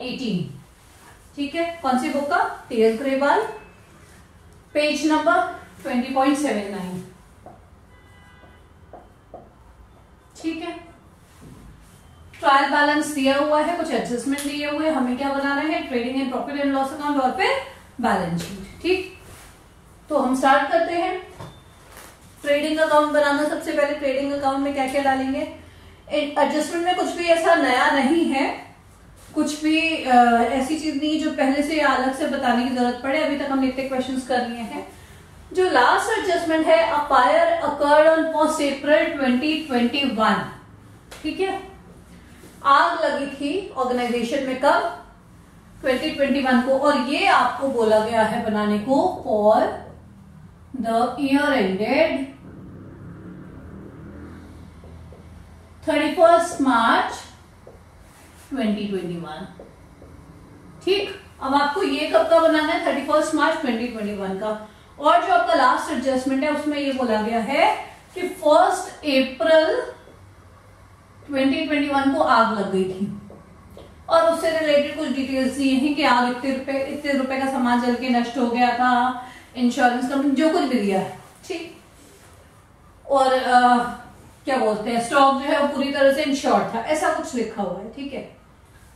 18। ठीक है, कौन सी बुक का? TS Grewal, page number 20.79। ठीक है, ट्रायल बैलेंस दिया हुआ है, कुछ एडजस्टमेंट दिए हुए, हमें क्या बनाना है? Trading and profit and loss account और फिर बैलेंस शीट। ठीक, तो हम स्टार्ट करते हैं। ट्रेडिंग अकाउंट बनाना, सबसे पहले ट्रेडिंग अकाउंट में क्या क्या डालेंगे? एडजस्टमेंट में कुछ भी ऐसा नया नहीं है, कुछ भी ऐसी चीज नहीं जो पहले से अलग से बताने की जरूरत पड़े। अभी तक हमने इतने क्वेश्चंस कर लिए हैं। जो लास्ट एडजस्टमेंट है, अ फायर अकर्ड ऑन 1 अप्रैल 2021। ठीक है, आग लगी थी ऑर्गेनाइजेशन में कब? 2021 को, और ये आपको बोला गया है बनाने को फॉर द ईयर एंडेड 31 मार्च 2021। ठीक, अब आपको ये कब का बनाना है? 31 मार्च 2021 का। और जो आपका लास्ट एडजस्टमेंट है उसमें ये बोला गया है कि 1 अप्रैल 2021 को आग लग गई थी और उससे रिलेटेड कुछ डिटेल्स दिए हैं कि आग इतने रुपए का सामान जल के नष्ट हो गया था, इंश्योरेंस कंपनी जो कुछ भी दिया है। ठीक, और क्या बोलते हैं, स्टॉक जो है वो पूरी तरह से इंश्योर्ड था, ऐसा कुछ लिखा हुआ है। ठीक है,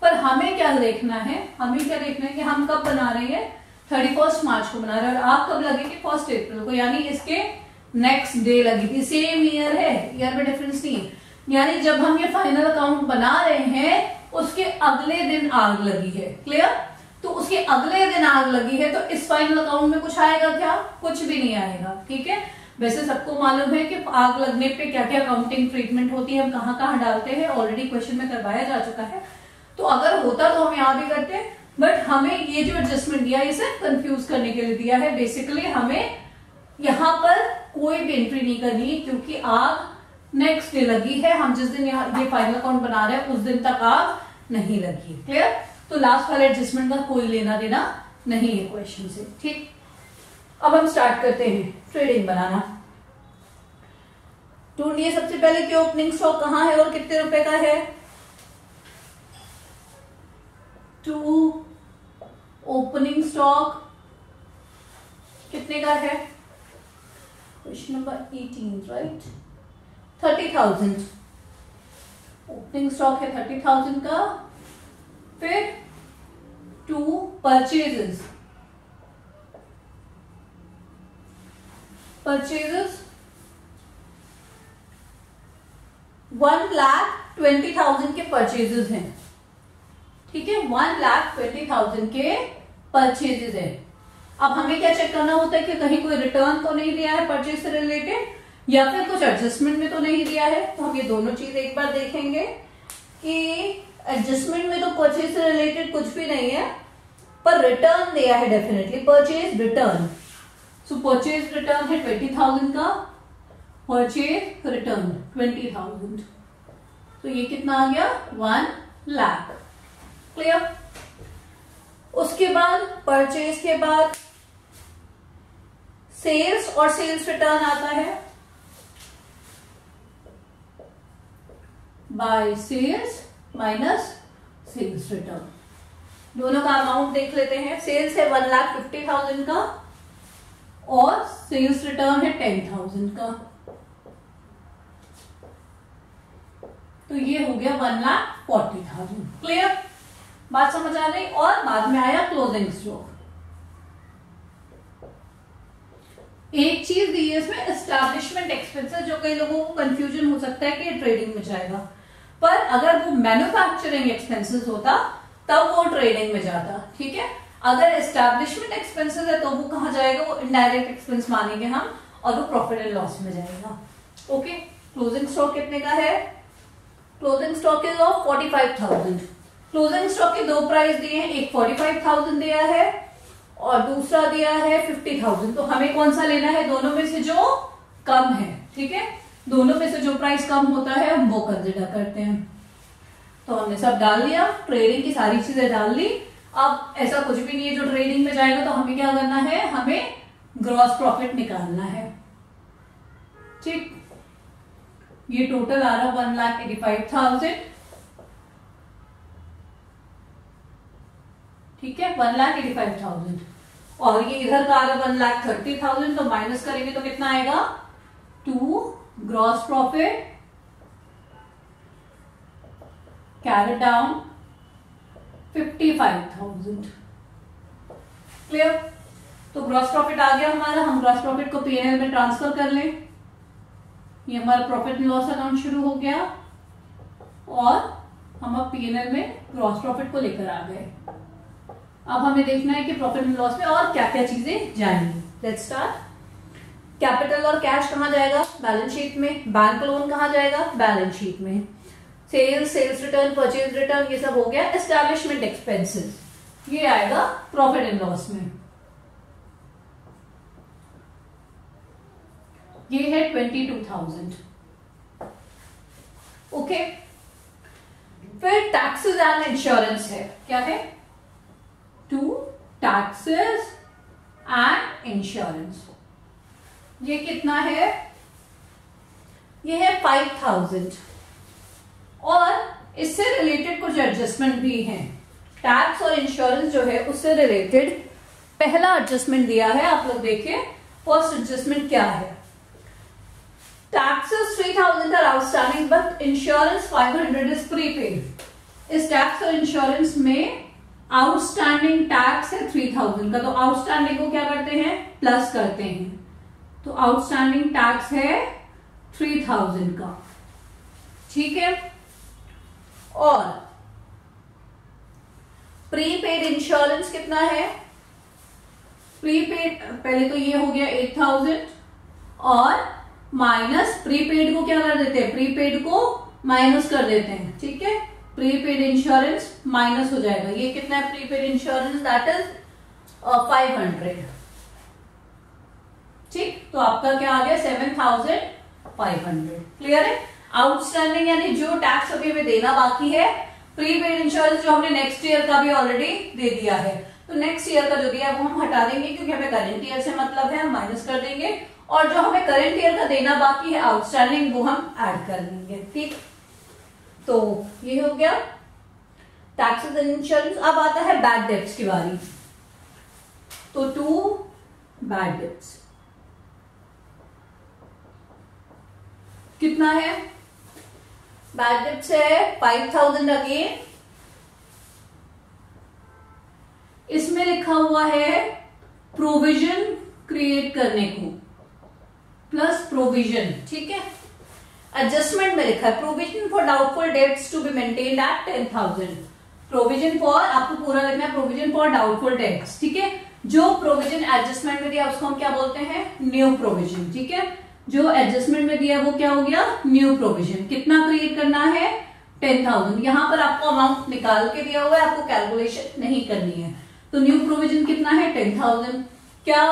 पर हमें क्या देखना है? हमें क्या देखना है कि हम कब बना रहे हैं? 31 मार्च को बना रहे हैं, और आग कब लगेगी? 1 अप्रैल को, यानी इसके नेक्स्ट डे लगी थी। सेम ईयर है, ईयर में डिफरेंस नहीं है, यानी जब हम ये फाइनल अकाउंट बना रहे हैं उसके अगले दिन आग लगी है। क्लियर? तो उसके अगले दिन आग लगी है, तो इस फाइनल अकाउंट में कुछ आएगा क्या? कुछ भी नहीं आएगा। ठीक है, वैसे सबको मालूम है कि आग लगने पे क्या क्या अकाउंटिंग ट्रीटमेंट होती है, हम कहाँ कहाँ डालते हैं, ऑलरेडी क्वेश्चन में करवाया जा चुका है। तो अगर होता तो हम यहाँ भी करते, बट हमें ये जो एडजस्टमेंट दिया है इसे कंफ्यूज करने के लिए दिया है। बेसिकली हमें यहाँ पर कोई भी एंट्री नहीं करनी है, क्योंकि आग नेक्स्ट डे लगी है। हम जिस दिन यहाँ ये फाइनल अकाउंट बना रहे हैं उस दिन तक आग नहीं लगी। क्लियर? तो लास्ट वाले एडजस्टमेंट का कोई लेना देना नहीं है क्वेश्चन से। ठीक, अब हम स्टार्ट करते हैं ट्रेडिंग बनाना। ढूंढिए सबसे पहले कि ओपनिंग स्टॉक कहाँ है और कितने रुपए का है। टू ओपनिंग स्टॉक कितने का है? Question number 18, right? 30,000 opening stock है 30,000 का। फिर 2 परचेजेस 1,20,000 के परचेजेस हैं। ठीक है, 1,20,000 के परचेजेस है। अब हमें क्या चेक करना होता है कि कहीं कोई रिटर्न तो नहीं दिया है परचेज से रिलेटेड, या फिर कुछ एडजस्टमेंट में तो नहीं दिया है। तो हम ये दोनों चीज एक बार देखेंगे कि एडजस्टमेंट में तो परचेज से रिलेटेड कुछ भी नहीं है, पर रिटर्न दिया है डेफिनेटली, परचेज रिटर्न। सो परचेज रिटर्न है 20,000 का, परचेज रिटर्न 20,000, तो ये कितना आ गया? 1 लाख। क्लियर? उसके बाद परचेज के बाद सेल्स और सेल्स रिटर्न आता है, by sales minus sales return. दोनों का अमाउंट देख लेते हैं। सेल्स है 1,50,000 का और सेल्स रिटर्न है 10,000 का, तो ये हो गया 1,40,000। क्लियर? बात समझ आ गई? और बाद में आया क्लोजिंग स्टॉक। एक चीज दी है इसमें, एस्टैब्लिशमेंट एक्सपेंसेस, जो कई लोगों को कंफ्यूजन हो सकता है कि ये ट्रेडिंग में जाएगा, पर अगर वो मैन्युफैक्चरिंग एक्सपेंसेस होता तब वो ट्रेडिंग में जाता। ठीक है, अगर एस्टैब्लिशमेंट एक्सपेंसेस है तो वो कहाँ जाएगा? वो इनडायरेक्ट एक्सपेंस मानेंगे हम, और वो प्रॉफिट एंड लॉस में जाएगा। ओके, क्लोजिंग स्टॉक कितने का है? Closing stock is of 45,000। Closing stock के 2 प्राइस दिए हैं, एक 45,000 दिया है और दूसरा दिया है 50,000। तो हमें कौन सा लेना है? दोनों में से जो कम है। ठीक है, दोनों में से जो प्राइस कम होता है हम वो कंसिडर करते हैं। तो हमने सब डाल लिया, ट्रेडिंग की सारी चीजें डाल ली। अब ऐसा कुछ भी नहीं है जो ट्रेडिंग में जाएगा, तो हमें क्या करना है? हमें ग्रॉस प्रॉफिट निकालना है। ठीक, ये टोटल आ रहा 1,85,000 ठीक है, 1,85,000। और ये इधर का आ रहा 1,30,000, तो माइनस करेंगे तो कितना आएगा 2 gross profit carry down 55,000। Clear? तो ग्रॉस प्रॉफिट आ गया हमारा, हम ग्रॉस प्रॉफिट को पीएनएल में ट्रांसफर कर लें। ये हमारा प्रॉफिट एंड लॉस अकाउंट शुरू हो गया और हम अब पीएनएल में ग्रॉस प्रॉफिट को लेकर आ गए। अब हमें देखना है कि प्रॉफिट एंड लॉस में और क्या क्या चीजें जाएंगी। Let's start. कैपिटल और कैश कहाँ जाएगा? बैलेंस शीट में। बैंक लोन कहाँ जाएगा? बैलेंस शीट में। सेल्स रिटर्न, परचेज रिटर्न, ये सब हो गया। एस्टैब्लिशमेंट एक्सपेंसेस, ये आएगा प्रॉफिट एंड लॉस में। ये है 22,000। ओके, फिर टैक्सेस एंड इंश्योरेंस है। क्या है? 2 टैक्सेस एंड इंश्योरेंस। ये कितना है? ये है 5,000। और इससे रिलेटेड कुछ एडजस्टमेंट भी हैं। टैक्स और इंश्योरेंस जो है उससे रिलेटेड पहला एडजस्टमेंट दिया है, आप लोग देखिए। फर्स्ट एडजस्टमेंट क्या है? Taxes 3,000 are outstanding but insurance 500 is prepaid. इस टैक्स और इंश्योरेंस में आउटस्टैंडिंग टैक्स है 3,000 का, तो आउटस्टैंडिंग को क्या करते हैं? प्लस करते हैं। तो आउटस्टैंडिंग टैक्स है 3,000 का, ठीक है। और प्रीपेड इंश्योरेंस कितना है? प्रीपेड पहले तो ये हो गया 8,000 और माइनस प्रीपेड को क्या कर देते हैं? प्रीपेड को माइनस कर देते हैं, ठीक है। प्रीपेड इंश्योरेंस माइनस हो जाएगा। ये कितना है प्रीपेड इंश्योरेंस? दैट इज 500, ठीक। तो आपका क्या आ गया? 7,500। क्लियर है? आउटस्टैंडिंग यानी जो टैक्स अभी हमें देना बाकी है। प्रीपेड इंश्योरेंस जो हमने नेक्स्ट ईयर का भी ऑलरेडी दे दिया है, तो नेक्स्ट ईयर का जो दिया है वो हम हटा देंगे क्योंकि हमें करंट ईयर से मतलब है, हम माइनस कर देंगे। और जो हमें करंट ईयर का देना बाकी है आउटस्टैंडिंग, वो हम ऐड कर लेंगे, ठीक। तो ये हो गया टैक्सेस एंड इंश्योरेंस। अब आता है बैड डेब्ट्स की बारी। तो 2 बैड डेब्ट्स कितना है? बैड डेब्ट्स है 5,000 अगेन। इसमें लिखा हुआ है प्रोविजन क्रिएट करने को प्लस प्रोविजन, ठीक है। एडजस्टमेंट में लिखा है provision for doubtful debts to be maintained at 10,000। Provision for, आपको पूरा लिखना है, प्रोविजन फॉर डाउटफुल डेट्स, ठीक है। जो प्रोविजन एडजस्टमेंट में दिया उसको हम क्या बोलते हैं? न्यू प्रोविजन, ठीक है। जो एडजस्टमेंट में दिया वो क्या हो गया? New provision. कितना क्रिएट करना है? 10,000। यहां पर आपको अमाउंट निकाल के दिया हुआ है, आपको कैलकुलेशन नहीं करनी है। तो न्यू प्रोविजन कितना है? 10,000। क्या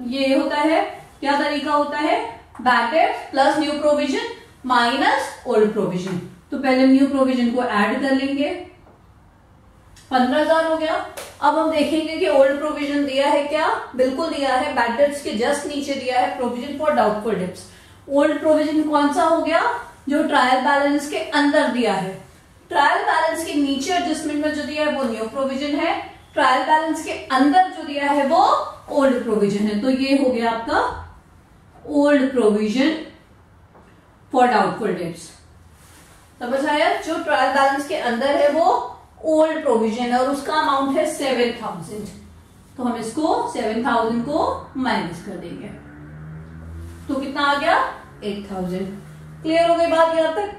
ये होता है? क्या तरीका होता है? Bad debts plus new provision minus old provision. तो पहले न्यू प्रोविजन को ऐड कर लेंगे, 15,000 हो गया। अब हम देखेंगे कि ओल्ड प्रोविजन दिया है क्या? बिल्कुल दिया है। बैड डेब्ट्स के जस्ट नीचे दिया है provision for doubtful debts. Old provision कौन सा हो गया? जो ट्रायल बैलेंस के अंदर दिया है। ट्रायल बैलेंस के नीचे एडजस्टमेंट में जो दिया है वो न्यू प्रोविजन है, ट्रायल बैलेंस के अंदर जो दिया है वो ओल्ड प्रोविजन है। तो ये हो गया आपका old provision for doubtful debts. समझ आया? जो ट्रायल बैलेंस के अंदर है वो ओल्ड प्रोविजन है और उसका अमाउंट है 7,000। तो हम इसको 7,000 को माइनस कर देंगे, तो कितना आ गया? 8,000। क्लियर हो गई बात यहां तक?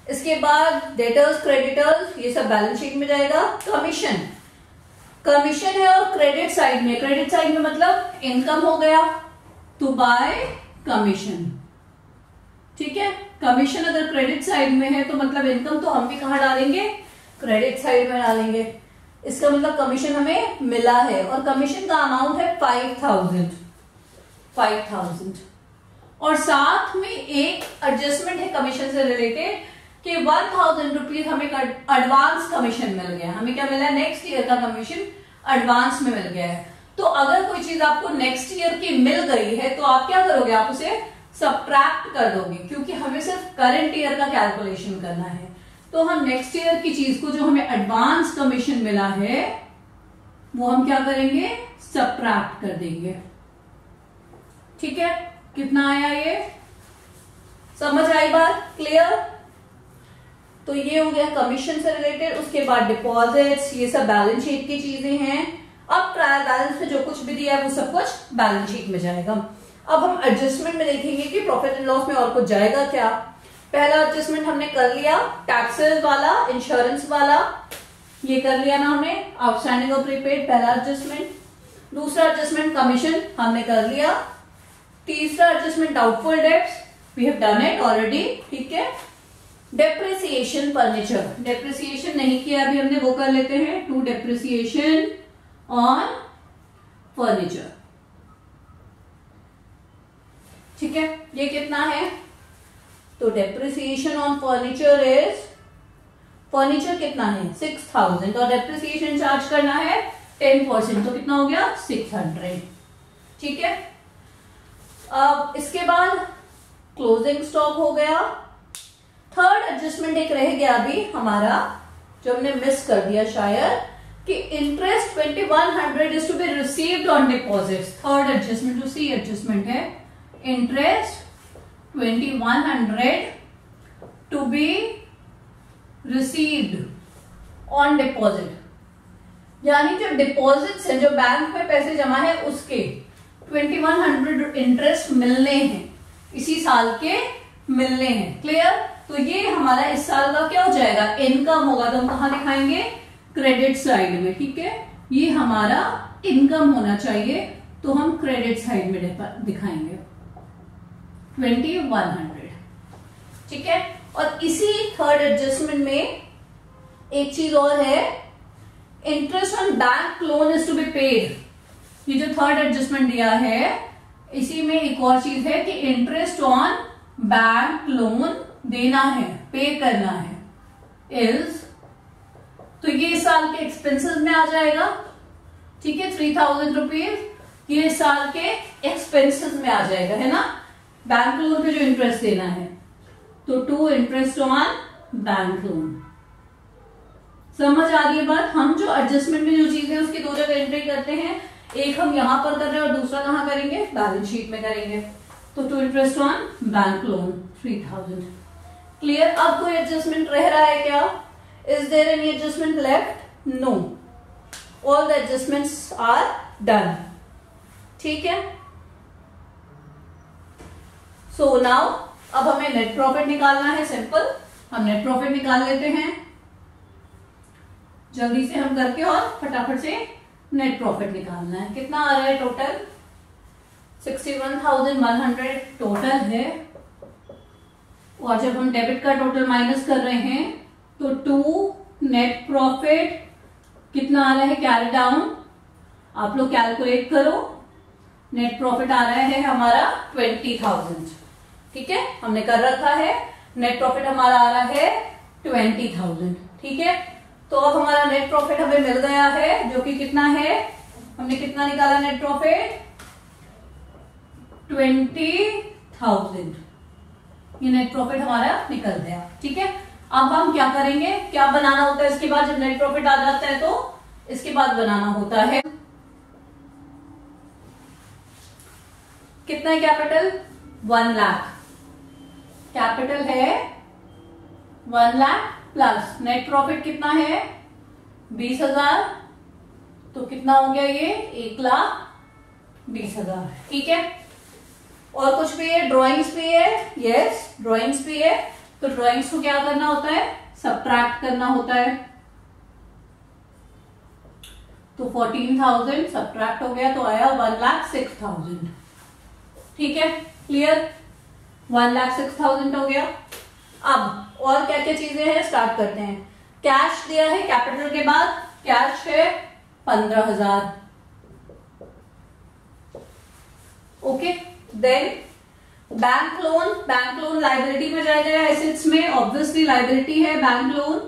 इसके बाद डेटर्स, क्रेडिटर्स, ये सब बैलेंस शीट में जाएगा। कमीशन है और क्रेडिट साइड में, क्रेडिट साइड में मतलब इनकम हो गया, तो बाय कमीशन, ठीक है। कमीशन अगर क्रेडिट साइड में है तो मतलब इनकम तो हम भी कहां डालेंगे? क्रेडिट साइड में डालेंगे। इसका मतलब कमीशन हमें मिला है और कमीशन का अमाउंट है 5,000। और साथ में एक एडजस्टमेंट है कमीशन से रिलेटेड कि 1,000 रुपीज हमें एडवांस कमीशन मिल गया। हमें क्या मिला? नेक्स्ट ईयर का कमीशन एडवांस में मिल गया है। तो अगर कोई चीज आपको नेक्स्ट ईयर की मिल गई है तो आप क्या करोगे? आप उसे सब्ट्रैक्ट कर दोगे, क्योंकि हमें सिर्फ करंट ईयर का कैलकुलेशन करना है। तो हम नेक्स्ट ईयर की चीज को जो हमें एडवांस कमीशन मिला है वो हम क्या करेंगे, सबट्रैक्ट कर देंगे। ठीक है, कितना आया ये, समझ आई बात, क्लियर। तो ये हो गया कमीशन से रिलेटेड। उसके बाद डिपॉजिट्स, ये सब बैलेंस शीट की चीजें हैं। अब ट्रायल बैलेंस में जो कुछ भी दिया है वो सब कुछ बैलेंस शीट में जाएगा। अब हम एडजस्टमेंट में देखेंगे कि प्रॉफिट एंड लॉस में और कुछ जाएगा क्या। पहला एडजस्टमेंट हमने कर लिया, टैक्सेस वाला, इंश्योरेंस वाला, ये कर लिया ना हमने, आउटस्टैंडिंग और प्रीपेड, पहला एडजस्टमेंट। दूसरा एडजस्टमेंट कमीशन हमने कर लिया। तीसरा adjustment doubtful debts, we have done it already. ठीक है, डेप्रिसिएशन फर्नीचर, डेप्रिसिएशन नहीं किया अभी हमने, वो कर लेते हैं, टू डेप्रिसिएशन ऑन फर्नीचर। ठीक है, ये कितना है, तो depreciation on furniture is, furniture कितना है 6000 और डेप्रिसिएशन चार्ज करना है 10%, तो कितना हो गया 600। ठीक है, अब इसके बाद क्लोजिंग स्टॉक हो गया। थर्ड एडजस्टमेंट एक रह गया अभी हमारा, जो हमने मिस कर दिया शायद, कि interest 2100 is to be received on deposits. Third adjustment जो सी एडजस्टमेंट है, interest 2100 to be received on deposit, यानी जो डिपॉजिट्स है, जो बैंक में पैसे जमा है, उसके 2100 इंटरेस्ट मिलने हैं, इसी साल के मिलने हैं। क्लियर, तो ये हमारा इस साल का क्या हो जाएगा, इनकम होगा। तो हम कहां दिखाएंगे, क्रेडिट साइड में। ठीक है, ये हमारा इनकम होना चाहिए, तो हम क्रेडिट साइड में दिखाएंगे 2100। ठीक है, और इसी थर्ड एडजस्टमेंट में एक चीज और है, interest on bank loan is to be paid. ये जो थर्ड एडजस्टमेंट दिया है, इसी में एक और चीज है कि इंटरेस्ट ऑन बैंक लोन देना है, पे करना है, इज, तो ये साल के एक्सपेंसेस में आ जाएगा। ठीक है, 3000 रुपीज ये साल के एक्सपेंसेस में आ जाएगा, है ना, बैंक लोन पे जो इंटरेस्ट देना है। तो to interest on bank loan, समझ आ रही है बात। हम जो एडजस्टमेंट में जो चीजें उसकी दो जगह एंट्री करते हैं, एक हम यहां पर कर रहे हैं और दूसरा कहां करेंगे, बैलेंस शीट में करेंगे। तो to interest on bank loan 3000। Clear, अब कोई एडजस्टमेंट रह रहा है क्या, is there any adjustment left, no, all the adjustments are done. ठीक है, सो नाउ अब हमें नेट प्रॉफिट निकालना है, सिंपल, हम नेट प्रॉफिट निकाल लेते हैं जल्दी से हम करके, और फटाफट से नेट प्रॉफिट निकालना है। कितना आ रहा है टोटल, 61,100 टोटल है, और जब हम डेबिट का टोटल माइनस कर रहे हैं तो टू नेट प्रॉफिट कितना आ रहा है, कैरी डाउन, आप लोग कैलकुलेट करो, नेट प्रॉफिट आ रहा है हमारा 20,000। ठीक है, हमने कर रखा है, नेट प्रॉफिट हमारा आ रहा है 20,000। ठीक है, तो अब हमारा नेट प्रॉफिट हमें मिल गया है, जो कि कितना है, हमने कितना निकाला नेट प्रॉफिट 20,000, ये नेट प्रॉफिट हमारा निकल गया। ठीक है, अब हम क्या करेंगे, क्या बनाना होता है इसके बाद, जब नेट प्रॉफिट आ जाता है तो इसके बाद बनाना होता है, कितना है कैपिटल, 1 लाख, कैपिटल है 1 लाख प्लस नेट प्रॉफिट कितना है 20,000, तो कितना हो गया ये 1,20,000। ठीक है, और कुछ भी है, ड्राइंग्स भी है, यस ड्राइंग्स भी है, तो ड्राइंग्स को क्या करना होता है, सबट्रैक्ट करना होता है। तो 14,000 सबट्रैक्ट हो गया, तो आया 1,06,000। ठीक है, क्लियर, 1,06,000 हो गया। अब और क्या क्या चीजें हैं, स्टार्ट करते हैं। कैश दिया है कैपिटल के बाद, कैश है 15,000। Okay, then bank loan liability में जाएगा या एसेट्स में, ऑब्वियसली लाइबिलिटी है बैंक लोन।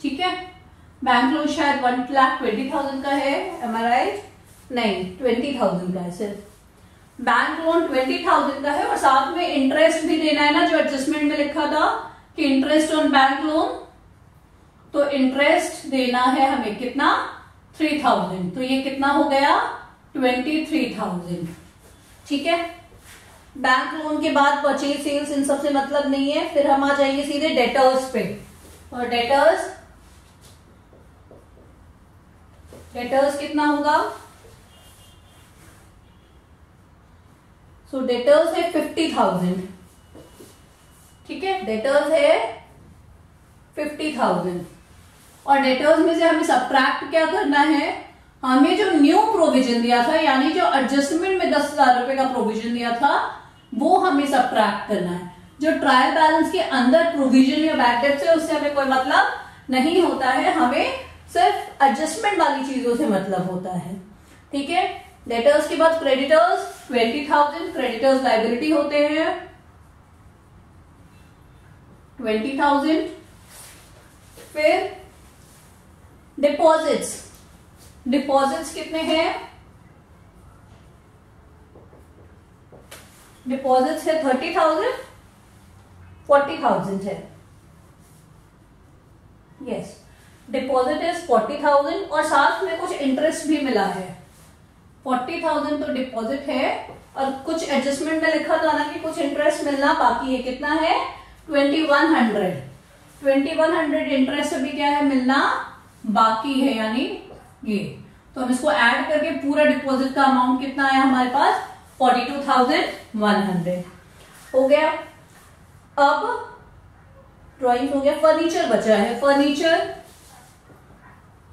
ठीक है, बैंक लोन शायद 1,20,000 का है, एम आई राइट, नहीं 20,000 का है सिर्फ, बैंक लोन 20,000 का है, और साथ में इंटरेस्ट भी देना है ना, जो एडजस्टमेंट में लिखा था कि इंटरेस्ट ऑन बैंक लोन, तो इंटरेस्ट देना है हमें कितना 3000, तो ये कितना हो गया 23,000। ठीक है, बैंक लोन के बाद परचेज सेल्स इन सबसे मतलब नहीं है। फिर हम आ जाएंगे सीधे डेटर्स पे, और डेटर्स कितना होगा, सो डेटर्स है 50,000। ठीक है, डेटर्स है 50,000, और डेटर्स में से हमें सबट्रैक्ट क्या करना है, हमें जो न्यू प्रोविजन दिया था, यानी जो एडजस्टमेंट में 10,000 रुपए का प्रोविजन दिया था, वो हमें सबट्रैक्ट करना है। जो ट्रायल बैलेंस के अंदर प्रोविजन या बैड डेब्ट है उससे हमें कोई मतलब नहीं होता है, हमें सिर्फ एडजस्टमेंट वाली चीजों से मतलब होता है। ठीक है, डेटर्स के बाद क्रेडिटर्स 20,000, क्रेडिटर्स लाइबिलिटी होते हैं 20,000। फिर डिपॉजिट्स कितने हैं, डिपॉजिट्स है 30,000, 40,000 है। यस, डिपॉजिट इज 40,000 और साथ में कुछ इंटरेस्ट भी मिला है। 40,000 तो डिपॉजिट है और कुछ एडजस्टमेंट में लिखा था ना कि कुछ इंटरेस्ट मिलना बाकी है, कितना है 2100 इंटरेस्ट अभी क्या है मिलना बाकी है, यानी ये। तो हम इसको ऐड करके पूरा डिपॉजिट का अमाउंट कितना आया हमारे पास 42,100 हो गया। अब ड्राइंग हो गया, फर्नीचर बचा है।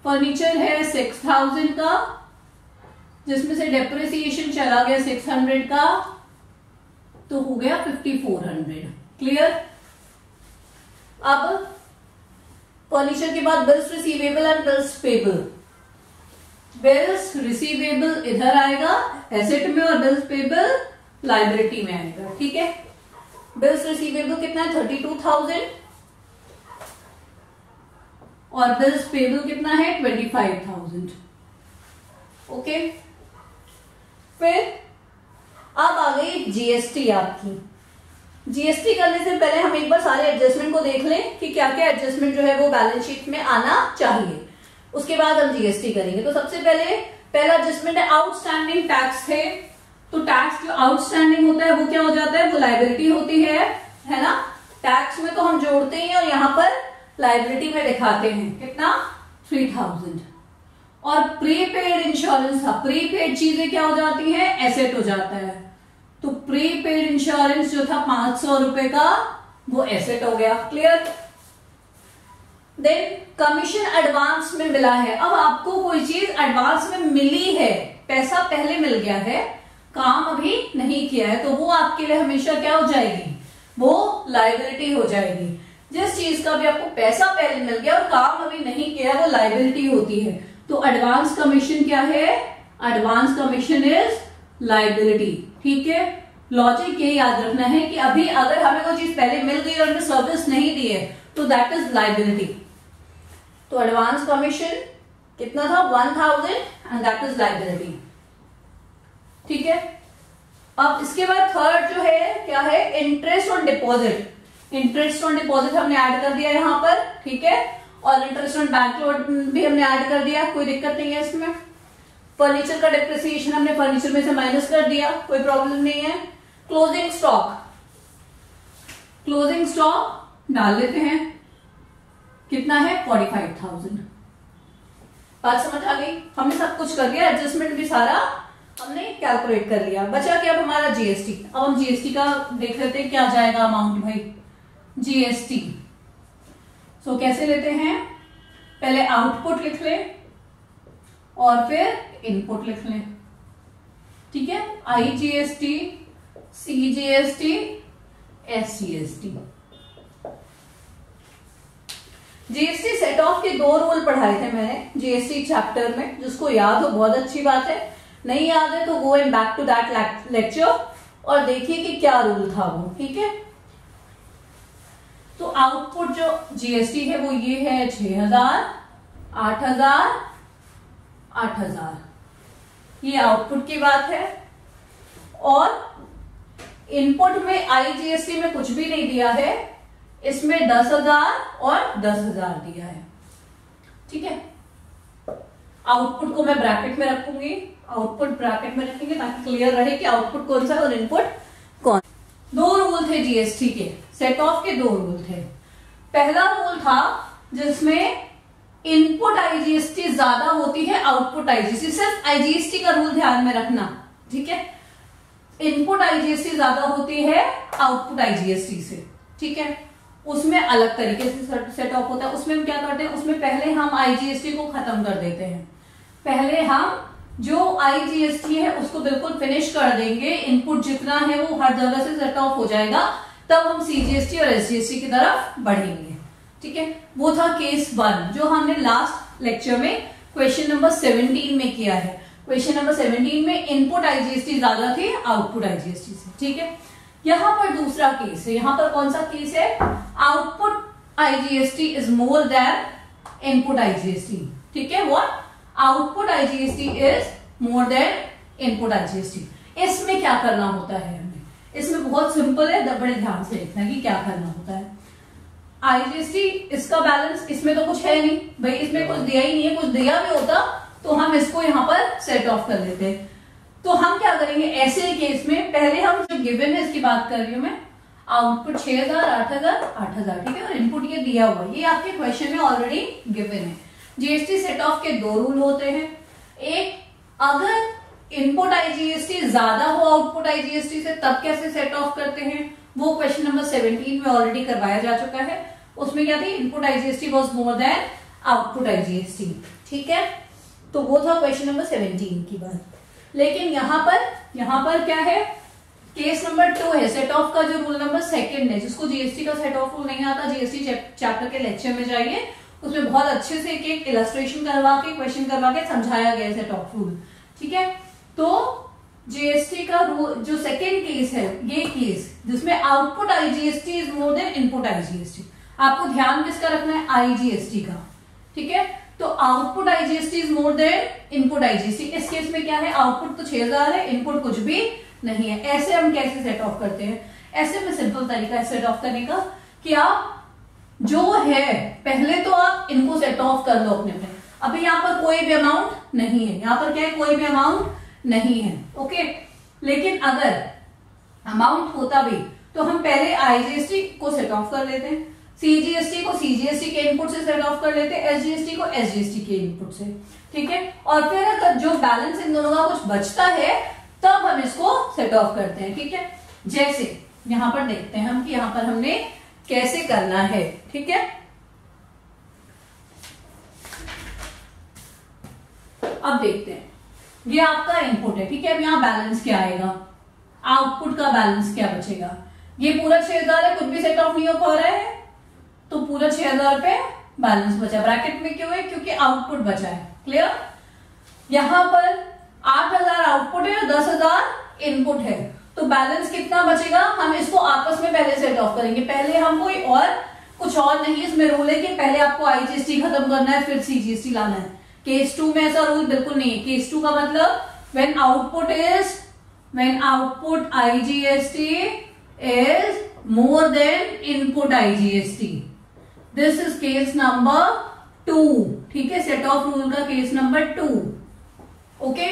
फर्नीचर है 6,000 का, जिसमें से डेप्रिसिएशन चला गया 600 का, तो हो गया 5,400। क्लियर। अब फर्नीचर के बाद bills receivable and bills payable. Bills receivable इधर आएगा एसेट में और बिल्स पेबल लाइबिलिटी में आएगा। ठीक है, बिल्स रिसीवेबल कितना है 32,000 और बिल्स पेबल कितना है 25,000। ओके, फिर अब आ गई जीएसटी आपकी। जीएसटी करने से पहले हम एक बार सारे एडजस्टमेंट को देख लें कि क्या क्या एडजस्टमेंट जो है वो बैलेंस शीट में आना चाहिए, उसके बाद हम जीएसटी करेंगे। तो सबसे पहला एडजस्टमेंट है आउटस्टैंडिंग टैक्स थे। तो टैक्स जो आउटस्टैंडिंग होता है वो क्या हो जाता है, वो लाइबिलिटी होती है ना। टैक्स में तो हम जोड़ते हैं और यहां पर लाइबिलिटी में दिखाते हैं कितना 3,000। और प्रीपेड इंश्योरेंस था, प्रीपेड चीजें क्या हो जाती हैं, एसेट हो जाता है। तो प्रीपेड इंश्योरेंस जो था 500 रुपए का, वो एसेट हो गया। क्लियर। देन कमीशन एडवांस में मिला है। अब आपको कोई चीज एडवांस में मिली है, पैसा पहले मिल गया है, काम अभी नहीं किया है, तो वो आपके लिए हमेशा क्या हो जाएगी, वो लाइबिलिटी हो जाएगी। जिस चीज का भी आपको पैसा पहले मिल गया और काम अभी नहीं किया, वो लाइबिलिटी होती है। तो एडवांस कमीशन क्या है, एडवांस कमीशन इज लाइबिलिटी। ठीक है, लॉजिक ये याद रखना है कि अभी अगर हमें कोई चीज पहले मिल गई और हमने सर्विस नहीं दी है तो दैट इज लाइबिलिटी। तो एडवांस कमीशन कितना था 1,000 एंड दैट इज लाइबिलिटी। ठीक है, अब इसके बाद थर्ड जो है क्या है, interest on deposit. Interest on deposit हमने ऐड कर दिया यहां पर। ठीक है, और इंटरेस्ट ऑन बैंक लोन भी हमने ऐड कर दिया, कोई दिक्कत नहीं है इसमें। फर्नीचर का डिप्रिसिएशन हमने फर्नीचर में से माइनस कर दिया, कोई प्रॉब्लम नहीं है। क्लोजिंग स्टॉक डाल लेते हैं, कितना है 45,000। बात समझ आ गई, हमने सब कुछ कर दिया, एडजस्टमेंट भी सारा हमने कैलकुलेट कर लिया। बचा क्या अब हमारा जीएसटी। अब हम जीएसटी का देख लेते हैं क्या जाएगा अमाउंट भाई। जीएसटी सो कैसे लेते हैं, पहले आउटपुट लिख लें और फिर इनपुट लिख लें। ठीक है, IGST, CGST, SGST. GST set of के 2 रूल पढ़ाए थे मैंने जीएसटी चैप्टर में, जिसको याद हो बहुत अच्छी बात है, नहीं याद है तो go in back to that lecture और देखिए कि क्या रूल था वो। ठीक है, तो आउटपुट जो जीएसटी है वो ये है 6,000, 8,000, 8,000, ये आउटपुट की बात है। और इनपुट में आईजीएसटी में कुछ भी नहीं दिया है, इसमें 10,000 और 10,000 दिया है, ठीक है। आउटपुट को मैं ब्रैकेट में रखूंगी, आउटपुट ब्रैकेट में रखेंगे ताकि क्लियर रहे कि आउटपुट कौन सा है और इनपुट कौन। दो रूल थे जीएसटी के, सेट ऑफ के दो रूल थे। पहला रूल था जिसमें इनपुट आईजीएसटी ज्यादा होती है आउटपुट आईजीएसटी, सिर्फ आईजीएसटी का रूल ध्यान में रखना, ठीक है। इनपुट आईजीएसटी ज्यादा होती है आउटपुट आईजीएसटी से, ठीक है। उसमें अलग तरीके से सेट ऑफ होता है। उसमें हम क्या करते हैं, उसमें पहले हम आईजीएसटी को खत्म कर देते हैं, पहले हम जो आईजीएसटी है उसको बिल्कुल फिनिश कर देंगे, इनपुट जितना है वो हर जगह से सेट ऑफ हो जाएगा, तब हम सीजीएसटी और एसजीएसटी की तरफ बढ़ेंगे, ठीक है। वो था केस 1 जो हमने लास्ट लेक्चर में क्वेश्चन नंबर 17 में किया है। क्वेश्चन नंबर 17 में इनपुट आईजीएसटी ज्यादा थी आउटपुट आईजीएसटी से, ठीक है। यहां पर दूसरा केस है, यहां पर कौन सा केस है, output IGST is more than input IGST, ठीक है। What, output IGST is more than input IGST. इसमें क्या करना होता है हमें, इसमें बहुत सिंपल है, बड़े ध्यान से देखना कि क्या करना होता है। आईजीएसटी इसका बैलेंस, इसमें तो कुछ है नहीं भाई, इसमें कुछ दिया ही नहीं है, कुछ दिया भी होता तो हम इसको यहां पर सेट ऑफ कर लेते। तो हम क्या करेंगे ऐसे केस में, पहले हम जो गिवन है इसकी बात कर रही हूं मैं, आउटपुट 6,000, 8,000, 8,000, ठीक है, और इनपुट ये दिया हुआ, ये आपके क्वेश्चन में ऑलरेडी गिवन है। जीएसटी सेट ऑफ के दो रूल होते हैं, एक अगर इनपुट आईजीएसटी ज्यादा हो आउटपुट आईजीएसटी से तब कैसे सेट ऑफ करते हैं, वो क्वेश्चन नंबर 17 में ऑलरेडी करवाया जा चुका है। उसमें क्या थी, input IGST was more than output IGST, ठीक है। तो वो था क्वेश्चन नंबर 17 की बात। लेकिन यहां पर क्या है, केस नंबर 2 है, सेट ऑफ का जो रूल नंबर 2 है, जिसको जीएसटी का सेट ऑफ रूल नहीं आता, जीएसटी चैप्टर के लेक्चर में जाइए, उसमें बहुत अच्छे से एक एक इलस्ट्रेशन करवा के, क्वेश्चन करवा के समझाया गया सेट ऑफ रूल, ठीक है। तो जीएसटी का रूल जो सेकेंड केस है, ये केस जिसमें output IGST is more than input IGST, आपको ध्यान किसका रखना है, आईजीएसटी का, ठीक है। तो output IGST is more than input IGST. इस केस में क्या है, आउटपुट तो 6,000 है, इनपुट कुछ भी नहीं है। ऐसे हम कैसे सेट ऑफ करते हैं, ऐसे में सिंपल तरीका है सेट ऑफ करने का कि आप जो है पहले तो आप इनको सेट ऑफ कर लो अपने में। अभी यहाँ पर कोई भी अमाउंट नहीं है, यहाँ पर क्या है, कोई भी अमाउंट नहीं है, ओके। लेकिन अगर अमाउंट होता भी तो हम पहले आईजीएसटी को सेट ऑफ कर लेते हैं, सीजीएसटी को सीजीएसटी के इनपुट से सेट ऑफ कर लेते हैं, एसजीएसटी को एसजीएसटी के इनपुट से, ठीक है। और फिर अगर जो बैलेंस इन दोनों का कुछ बचता है तब हम इसको सेट ऑफ करते हैं, ठीक है। जैसे यहां पर देखते हैं हम कि यहां पर हमने कैसे करना है, ठीक है। अब देखते हैं, ये आपका इनपुट है, ठीक है। अब यहां बैलेंस क्या आएगा, आउटपुट का बैलेंस क्या बचेगा, ये पूरा 6,000 है, कुछ भी सेट ऑफ नहीं हो पा रहा है, तो पूरा 6,000 पे बैलेंस बचा। ब्रैकेट में क्यों है, क्योंकि आउटपुट बचा है, क्लियर। यहां पर 8,000 आउटपुट है और 10,000 इनपुट है, तो बैलेंस कितना बचेगा, हम इसको आपस में पहले सेट ऑफ करेंगे। पहले हम कोई और कुछ और नहीं, इसमें रूल है कि पहले आपको आईजीएसटी खत्म करना है फिर सीजीएसटी लाना है। केस 2 में ऐसा रूल बिल्कुल नहीं है। केस 2 का मतलब when output IGST is more than input IGST, this is case number 2, ठीक है। सेट ऑफ रूल का केस नंबर 2, ओके।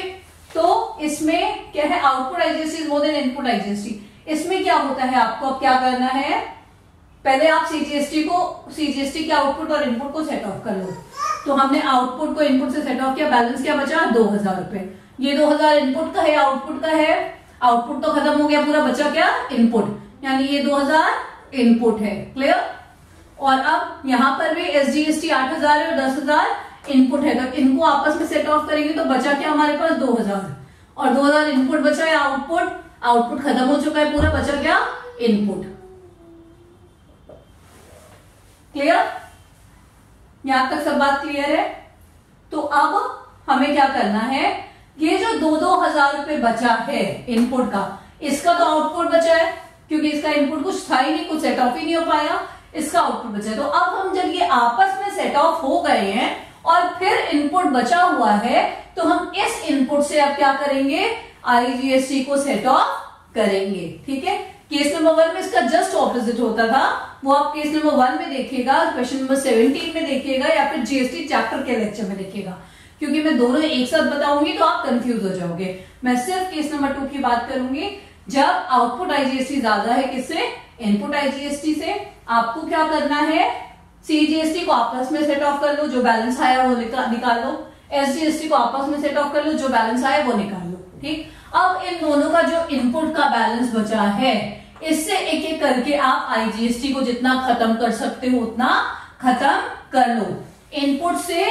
तो इसमें क्या है, output IGST is more than input IGST. इसमें क्या होता है, आपको अब क्या करना है, पहले आप सीजीएसटी के आउटपुट और इनपुट को सेट ऑफ कर लो। तो हमने आउटपुट को इनपुट से सेट ऑफ किया, बैलेंस क्या बचा, 2,000 रुपए। ये 2,000 इनपुट का है, आउटपुट का है, आउटपुट तो खत्म हो गया पूरा, बचा क्या, इनपुट, यानी ये 2,000 इनपुट है, क्लियर। और अब यहां पर भी एसजीएसटी 8,000 है और 10,000 इनपुट है, तो इनको आपस में सेट ऑफ करेंगे तो बचा क्या हमारे पास, 2,000, और 2,000 इनपुट बचा है, आउटपुट खत्म हो चुका है पूरा, बचा क्या, इनपुट, क्लियर। यहां तक सब बात क्लियर है। तो अब हमें क्या करना है, ये जो 2,000 रुपए बचा है इनपुट का, इसका तो आउटपुट बचा है क्योंकि इसका इनपुट कुछ था ही नहीं, कुछ सेट ऑफ ही नहीं हो पाया, इसका आउटपुट बचा है। तो अब हम जब ये आपस में सेट ऑफ हो गए हैं और फिर इनपुट बचा हुआ है, तो हम इस इनपुट से अब क्या करेंगे, आईजीएसटी को सेट ऑफ करेंगे, ठीक है। केस नंबर 1 में इसका जस्ट ऑपोजिट होता था, वो आप केस नंबर 1 में देखिएगा, क्वेश्चन नंबर 17 में देखिएगा, या फिर जीएसटी चैप्टर के लेक्चर में देखिएगा, क्योंकि मैं दोनों एक साथ बताऊंगी तो आप कंफ्यूज हो जाओगे। मैं सिर्फ केस नंबर 2 की बात करूंगी। जब आउटपुट आईजीएसटी ज्यादा है किससे, इनपुट आईजीएसटी से, आपको क्या करना है, सीजीएसटी को आपस में सेट ऑफ कर लो, जो बैलेंस आया वो निकाल लो, एसजीएसटी को आपस में सेट ऑफ कर लो, जो बैलेंस आया वो निकाल लो। ठीक, अब इन दोनों का जो इनपुट का बैलेंस बचा है, इससे एक एक करके आप आईजीएसटी को जितना खत्म कर सकते हो उतना खत्म कर लो। इनपुट से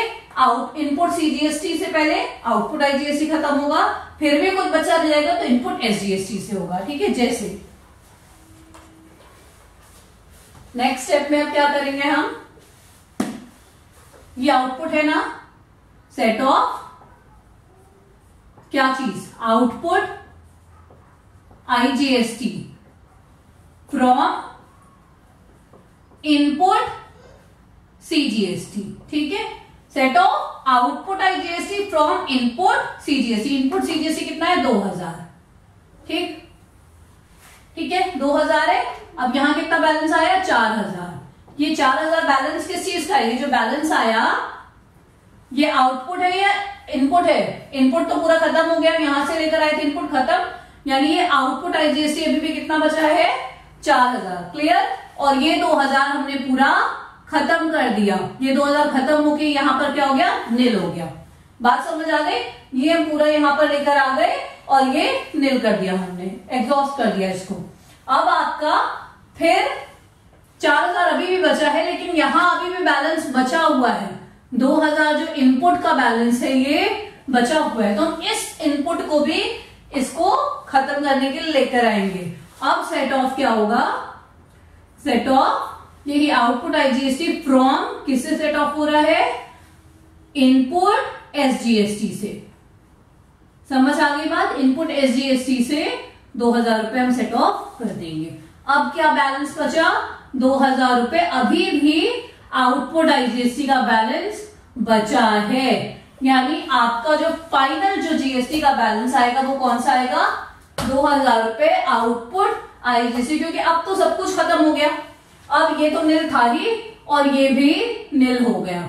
इनपुट सीजीएसटी से पहले आउटपुट आईजीएसटी खत्म होगा, फिर भी कुछ बचा रहेगा तो इनपुट एसजीएसटी से होगा। ठीक है, जैसे नेक्स्ट स्टेप में अब क्या करेंगे हम, ये आउटपुट है ना, सेट ऑफ क्या चीज, output IGST from input CGST. ठीक है, set of output IGST from input CGST. Input CGST कितना है, 2000। ठीक, ठीक है, 2000 है। अब यहां कितना बैलेंस आया, 4000। ये 4000 बैलेंस किस चीज का है, ये जो बैलेंस आया ये आउटपुट है या इनपुट है, इनपुट तो पूरा खत्म हो गया, यहां से लेकर आए थे इनपुट खत्म, यानी ये आउटपुट आईजीएसटी अभी भी कितना बचा है, 4000। क्लियर, और ये 2000 हमने पूरा खत्म कर दिया, ये 2000 खत्म होके यहाँ पर क्या हो गया, नील हो गया। बात समझ आ गई, ये हम पूरा यहाँ पर लेकर आ गए और ये नील कर दिया हमने, एग्जॉस्ट कर दिया इसको। अब आपका फिर 4000 अभी भी बचा है, लेकिन यहां अभी भी बैलेंस बचा हुआ है, 2000 जो इनपुट का बैलेंस है ये बचा हुआ है, तो हम इस इनपुट को भी इसको खत्म करने के लिए लेकर आएंगे। अब सेट ऑफ क्या होगा, सेट ऑफ यही आउटपुट आईजीएसटी फ्रॉम किससे सेट ऑफ हो रहा है, इनपुट एसजीएसटी से। समझ आ गई बात, इनपुट एसजीएसटी से 2000 रुपए हम सेट ऑफ कर देंगे। अब क्या बैलेंस बचा, 2000 रुपए अभी भी आउटपुट आईजीएसटी का बैलेंस बचा है, यानी आपका जो फाइनल जो जीएसटी का बैलेंस आएगा वो कौन सा आएगा, 2000 रुपए आउटपुट आईजीएसटी, क्योंकि अब तो सब कुछ खत्म हो गया, अब ये तो नील था ही और ये भी नील हो गया,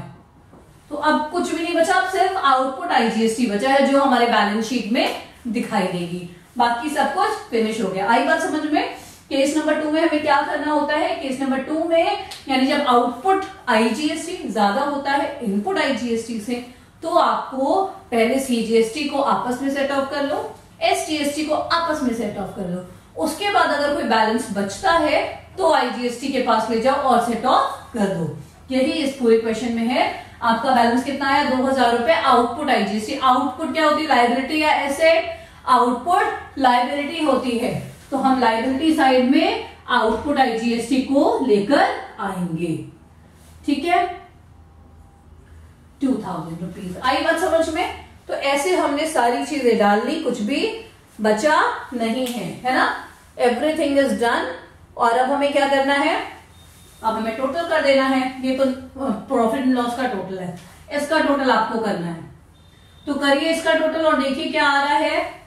तो अब कुछ भी नहीं बचा, अब सिर्फ आउटपुट आईजीएसटी बचा है जो हमारे बैलेंस शीट में दिखाई देगी, बाकी सब कुछ फिनिश हो गया। आई बात समझ में। केस नंबर 2 में हमें क्या करना होता है, केस नंबर 2 में यानी जब आउटपुट आईजीएसटी ज्यादा होता है इनपुट आईजीएसटी से, तो आपको पहले सीजीएसटी को आपस में सेट ऑफ कर लो, एसजीएसटी को आपस में सेट ऑफ कर लो, उसके बाद अगर कोई बैलेंस बचता है तो आईजीएसटी के पास ले जाओ और सेट ऑफ कर दो। यही इस पूरे क्वेश्चन में है। आपका बैलेंस कितना आया, 2000 रुपए आउटपुट आईजीएसटी। आउटपुट क्या होती है, लायबिलिटी या एसेट, आउटपुट लायबिलिटी होती है, तो हम लायबिलिटी साइड में आउटपुट आईजीएसटी को लेकर आएंगे। ठीक है, 2000 रुपीज। आई बात समझ में। तो ऐसे हमने सारी चीजें डाल ली, कुछ भी बचा नहीं है ना, एवरीथिंग इज डन। और अब हमें क्या करना है, अब हमें टोटल कर देना है। ये तो प्रॉफिट एंड लॉस का टोटल है, इसका टोटल आपको करना है, तो करिए इसका टोटल और देखिए क्या आ रहा है।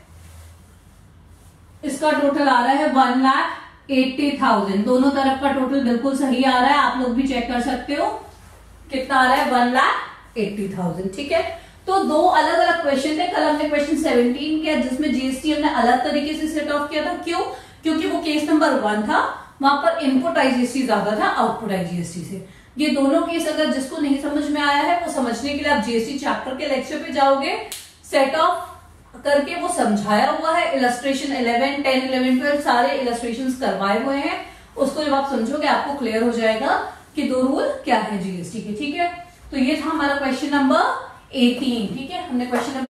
इसका टोटल आ रहा है 1,80,000। दोनों तरफ का टोटल बिल्कुल सही आ रहा है, आप लोग भी चेक कर सकते हो कितना आ रहा है, 1,80,000। ठीक है, तो दो अलग अलग क्वेश्चन थे। कल हमने क्वेश्चन 17 किया जिसमें जीएसटी हमने अलग तरीके से सेट ऑफ किया था। क्यों, क्योंकि वो केस नंबर 1 था, वहां पर इनपुट आईजीएसटी ज्यादा था आउटपुट आईजीएसटी से। ये दोनों केस अगर जिसको नहीं समझ में आया है वो समझने के लिए आप जीएसटी चैप्टर के लेक्चर पे जाओगे, सेट ऑफ करके वो समझाया हुआ है, इलस्ट्रेशन 11, 10, 11, 12 सारे इलस्ट्रेशंस करवाए हुए हैं। उसको जब आप समझोगे आपको क्लियर हो जाएगा कि दो रूल क्या है जीएसटी के। ठीक है, तो ये था हमारा क्वेश्चन नंबर 18। ठीक है, हमने क्वेश्चन